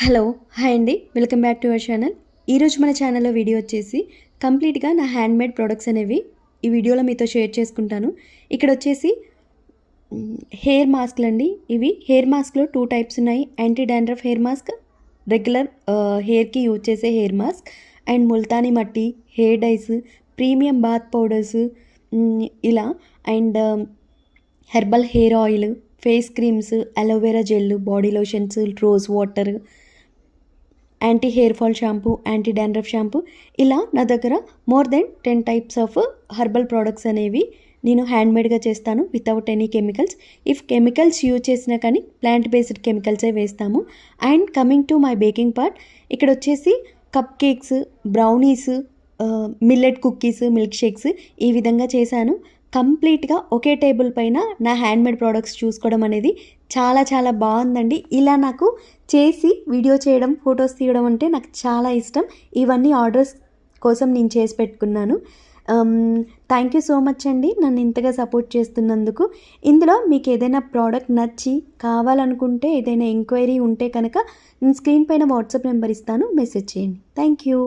Hello hi అండి, welcome back to our channel. ఈరోజు మన ఛానల్లో వీడియో వచ్చేసి కంప్లీట్గా నా హ్యాండ్మేడ్ ప్రొడక్ట్స్ అనేవి ఈ వీడియోలో మీతో షేర్ చేసుకుంటాను. ఇక్కడ వచ్చేసి హెయిర్ మాస్క్లు అండి. ఇవి హెయిర్ మాస్క్లో 2 టైప్స్ ఉన్నాయి. Anti dandruff hair mask, regular హెయిర్కి యూజ్ చేసే hair mask, and Multani mitti, hair dyes, premium bath powders, ఇలా and herbal hair oil, face creams, aloe vera gel, body lotions, rose water, anti hair fall shampoo, anti dandruff shampoo, ఇలా నా దగ్గర more than 10 types of herbal products అనేవి నేను హ్యాండ్మేడ్గా చేస్తాను without any chemicals. If chemicals use చేసినా కానీ plant based కెమికల్సే వేస్తాము. And coming to my baking part, ఇక్కడ వచ్చేసి cup cakes, brownies, millet cookies, milk shakes ఈ విధంగా చేశాను. కంప్లీట్గా ఒకే టేబుల్ పైన నా హ్యాండ్మేడ్ ప్రోడక్ట్స్ చూసుకోవడం అనేది చాలా చాలా బాగుందండి. ఇలా నాకు చేసి వీడియో చేయడం, ఫొటోస్ తీయడం అంటే నాకు చాలా ఇష్టం. ఇవన్నీ ఆర్డర్స్ కోసం నేను చేసి పెట్టుకున్నాను. థ్యాంక్ యూ సో మచ్ అండి నన్ను ఇంతగా సపోర్ట్ చేస్తున్నందుకు. ఇందులో మీకు ఏదైనా ప్రోడక్ట్ నచ్చి కావాలనుకుంటే, ఏదైనా ఎంక్వైరీ ఉంటే కనుక నేను స్క్రీన్ పైన వాట్సాప్ నెంబర్ ఇస్తాను, మెసేజ్ చేయండి. Thank you.